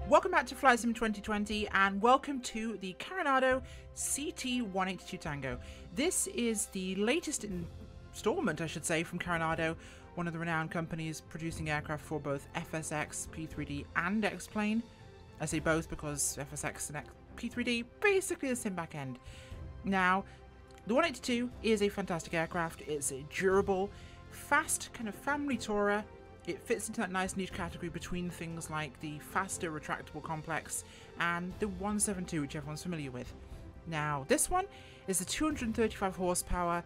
Welcome back to Flight Sim 2020 and welcome to the Carenado CT182 Tango. This is the latest installment, I should say, from Carenado, one of the renowned companies producing aircraft for both FSX, P3D and Xplane. I say both because FSX and P3D, basically the same back end. Now, the 182 is a fantastic aircraft. It's a durable, fast, kind of family tourer. It fits into that nice niche category between things like the faster retractable complex and the 172, which everyone's familiar with. Now, this one is the 235 horsepower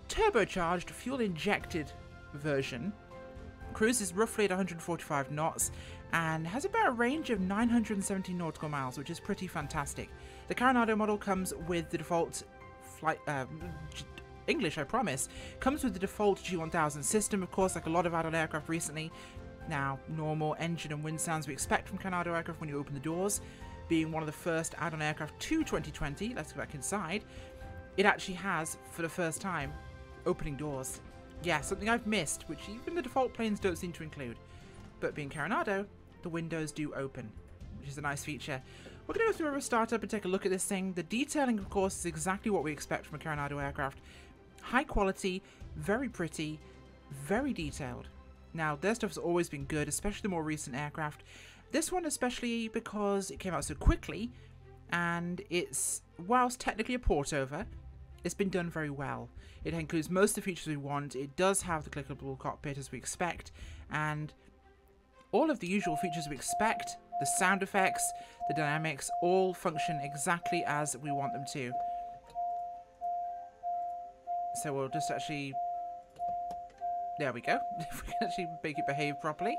turbocharged fuel-injected version. Cruises roughly at 145 knots and has about a range of 970 nautical miles, which is pretty fantastic. The Carenado model comes with the default flight English, I promise, comes with the default G1000 system, of course, like a lot of add-on aircraft recently. Now, normal engine and wind sounds we expect from Carenado aircraft when you open the doors. Being one of the first add-on aircraft to 2020, let's go back inside, it actually has, for the first time, opening doors. Yeah, something I've missed, which even the default planes don't seem to include. But being Carenado, the windows do open, which is a nice feature. We're going to go through a startup and take a look at this thing. The detailing, of course, is exactly what we expect from a Carenado aircraft. High quality, very pretty, very detailed. Now, their stuff's always been good, especially the more recent aircraft. This one especially because it came out so quickly, and it's, whilst technically a port over, it's been done very well. It includes most of the features we want. It does have the clickable cockpit as we expect, and all of the usual features we expect, the sound effects, the dynamics, all function exactly as we want them to. So we'll just actually, there we go, if we can actually make it behave properly.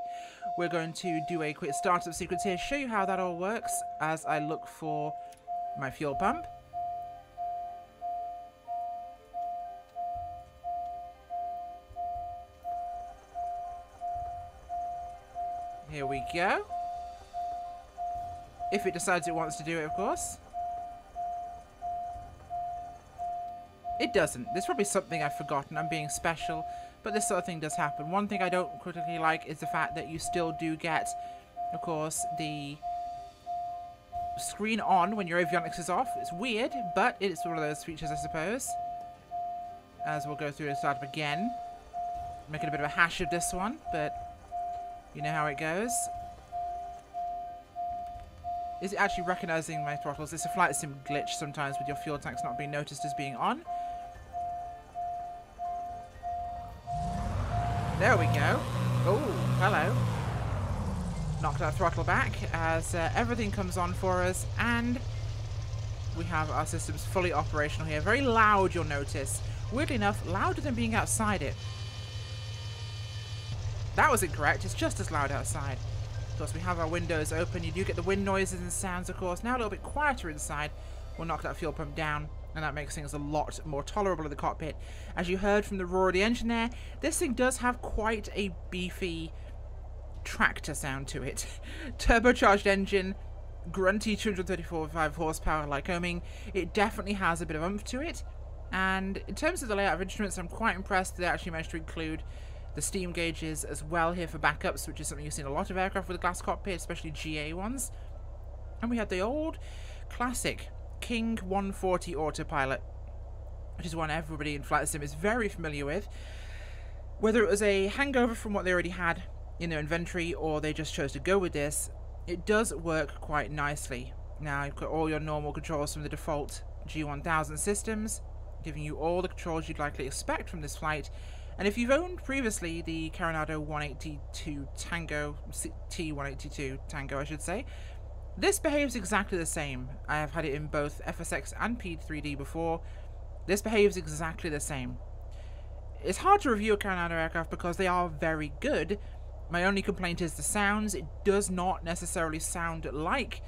We're going to do a quick startup sequence here, show you how that all works as I look for my fuel pump. Here we go. If it decides it wants to do it, of course. It doesn't. There's probably something I've forgotten. I'm being special, but this sort of thing does happen. One thing I don't critically like is the fact that you still do get, of course, the screen on when your avionics is off. It's weird, but it's one of those features, I suppose. As we'll go through the startup again. Making a bit of a hash of this one, but you know how it goes. Is it actually recognizing my throttles? It's a flight sim glitch sometimes with your fuel tanks not being noticed as being on. There we go. Oh, hello. Knocked our throttle back as everything comes on for us, and we have our systems fully operational here. Very loud, you'll notice. Weirdly enough, louder than being outside it. That was incorrect. It's just as loud outside. Of course, we have our windows open. You do get the wind noises and sounds, of course. Now a little bit quieter inside. We'll knock that fuel pump down, and that makes things a lot more tolerable in the cockpit. As you heard from the roar of the engine there, this thing does have quite a beefy tractor sound to it. Turbocharged engine, grunty 235 horsepower Lycoming. It definitely has a bit of oomph to it. And in terms of the layout of instruments, I'm quite impressed that they actually managed to include the steam gauges as well here for backups, which is something you've seen a lot of aircraft with a glass cockpit, especially GA ones. And we had the old classic King 140 Autopilot, which is one everybody in flight sim is very familiar with. Whether it was a hangover from what they already had in their inventory or they just chose to go with this, it does work quite nicely. Now you've got all your normal controls from the default G1000 systems, giving you all the controls you'd likely expect from this flight. And if you've owned previously the Carenado 182 Tango, T182 Tango I should say, this behaves exactly the same. I have had it in both FSX and P3D before. This behaves exactly the same. It's hard to review a Carenado aircraft because they are very good. My only complaint is the sounds. It does not necessarily sound like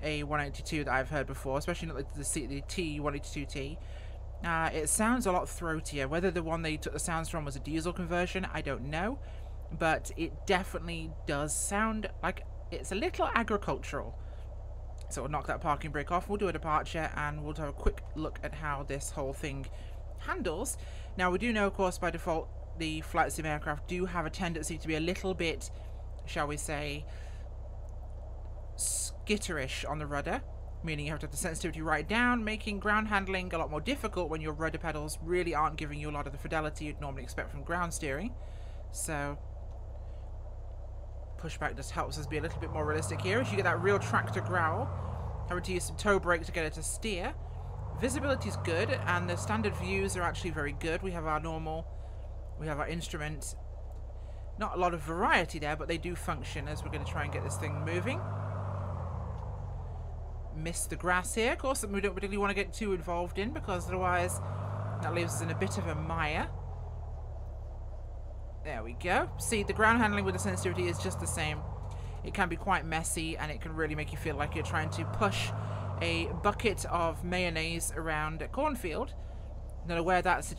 a 182 that I've heard before, especially not like the T182T. It sounds a lot throatier. Whether the one they took the sounds from was a diesel conversion, I don't know. But it definitely does sound like it's a little agricultural. So we'll knock that parking brake off, we'll do a departure, and we'll have a quick look at how this whole thing handles. Now, we do know, of course, by default, the flight sim aircraft do have a tendency to be a little bit, shall we say, skitterish on the rudder, meaning you have to have the sensitivity right down, making ground handling a lot more difficult when your rudder pedals really aren't giving you a lot of the fidelity you'd normally expect from ground steering. So pushback just helps us be a little bit more realistic here as you get that real tractor growl. Having to use some toe brake to get it to steer. Visibility is good, and the standard views are actually very good. We have our normal, we have our instrument. Not a lot of variety there, but they do function as we're going to try and get this thing moving. Miss the grass here, of course, that we don't particularly want to get too involved in, because otherwise that leaves us in a bit of a mire. There we go. See, the ground handling with the sensitivity is just the same. It can be quite messy, and it can really make you feel like you're trying to push a bucket of mayonnaise around a cornfield. Don't know where that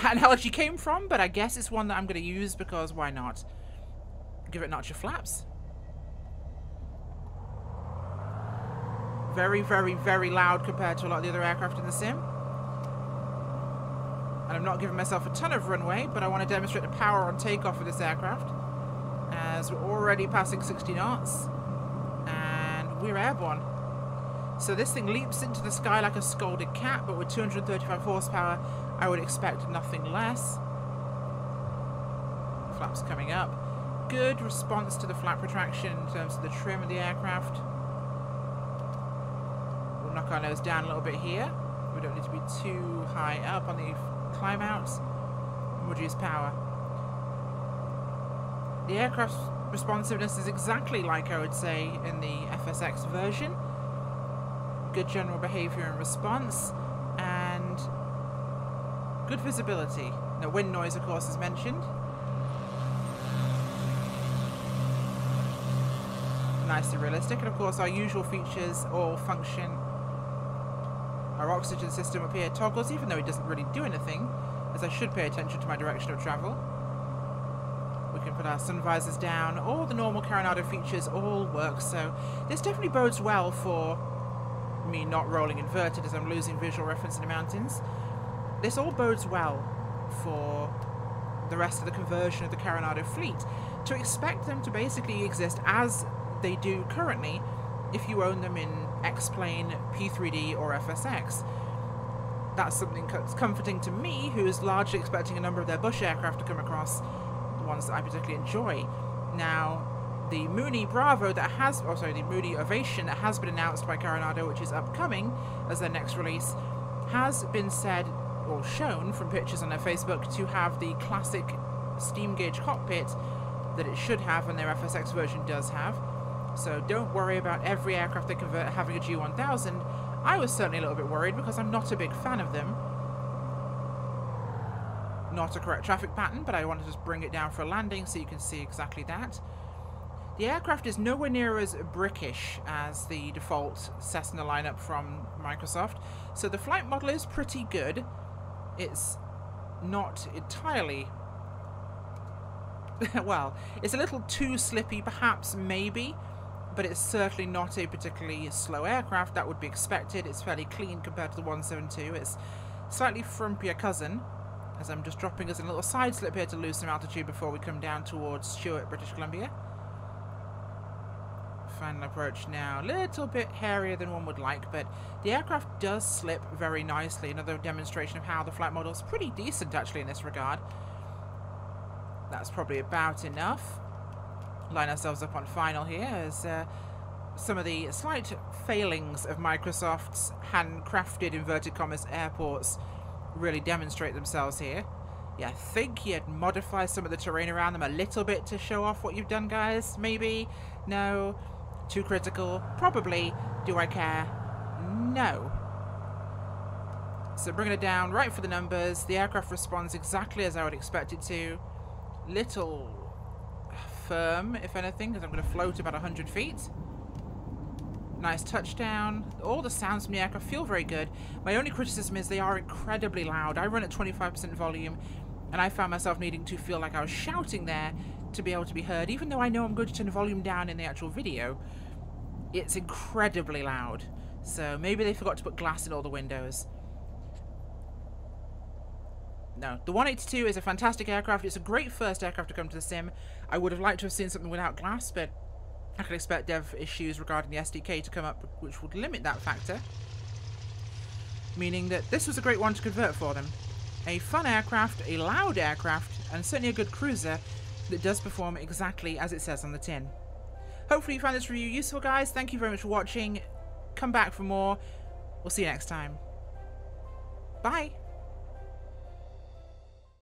analogy came from, but I guess it's one that I'm going to use because why not? Give it notch of flaps. Very, very, very loud compared to a lot of the other aircraft in the sim. And I'm not giving myself a ton of runway, but I want to demonstrate the power on takeoff of this aircraft, as we're already passing 60 knots, and we're airborne. So this thing leaps into the sky like a scalded cat, but with 235 horsepower, I would expect nothing less. Flaps coming up. Good response to the flap retraction in terms of the trim of the aircraft. We'll knock our nose down a little bit here. We don't need to be too high up on the climb outs. And reduce power. The aircraft's responsiveness is exactly like I would say in the FSX version. Good general behavior and response, and good visibility. No wind noise, of course, as mentioned. Nicely realistic, and of course our usual features all function. Our oxygen system up here toggles, even though it doesn't really do anything, as I should pay attention to my direction of travel. We can put our sun visors down. All the normal Carenado features all work, so this definitely bodes well for me not rolling inverted as I'm losing visual reference in the mountains. This all bodes well for the rest of the conversion of the Carenado fleet. To expect them to basically exist as they do currently if you own them in Xplane, P3D or FSX. That's something that's comforting to me, who is largely expecting a number of their bush aircraft to come across, the ones that I particularly enjoy. Now, the Mooney Bravo that has, oh sorry, the Mooney Ovation that has been announced by Carenado, which is upcoming as their next release, has been said or shown from pictures on their Facebook to have the classic steam gauge cockpit that it should have, and their FSX version does have. So don't worry about every aircraft they convert having a G1000. I was certainly a little bit worried because I'm not a big fan of them. Not a correct traffic pattern, but I wanted to just bring it down for a landing so you can see exactly that. The aircraft is nowhere near as brickish as the default Cessna lineup from Microsoft, so the flight model is pretty good. It's not entirely... well, it's a little too slippy, perhaps, maybe, but it's certainly not a particularly slow aircraft. That would be expected. It's fairly clean compared to the 172. It's slightly frumpier cousin, as I'm just dropping us in a little side slip here to lose some altitude before we come down towards Stewart, British Columbia. Final approach now. A little bit hairier than one would like, but the aircraft does slip very nicely. Another demonstration of how the flight model is pretty decent, actually, in this regard. That's probably about enough. Line ourselves up on final here as some of the slight failings of Microsoft's handcrafted, inverted commas, airports really demonstrate themselves here. Yeah, I think you'd modify some of the terrain around them a little bit to show off what you've done, guys. Maybe? No? Too critical? Probably. Do I care? No. So bringing it down right for the numbers. The aircraft responds exactly as I would expect it to. Little firm, if anything, because I'm going to float about 100 feet. Nice touchdown. All the sounds from the aircraft feel very good. My only criticism is they are incredibly loud. I run at 25% volume, and I found myself needing to feel like I was shouting there to be able to be heard, even though I know I'm going to turn the volume down in the actual video. It's incredibly loud. So maybe they forgot to put glass in all the windows. No, the 182 is a fantastic aircraft. It's a great first aircraft to come to the sim. I would have liked to have seen something without glass, but I can expect dev issues regarding the SDK to come up, which would limit that factor, meaning that this was a great one to convert for them. A fun aircraft, a loud aircraft, and certainly a good cruiser that does perform exactly as it says on the tin. Hopefully you found this review useful, guys. Thank you very much for watching. Come back for more. We'll see you next time. Bye!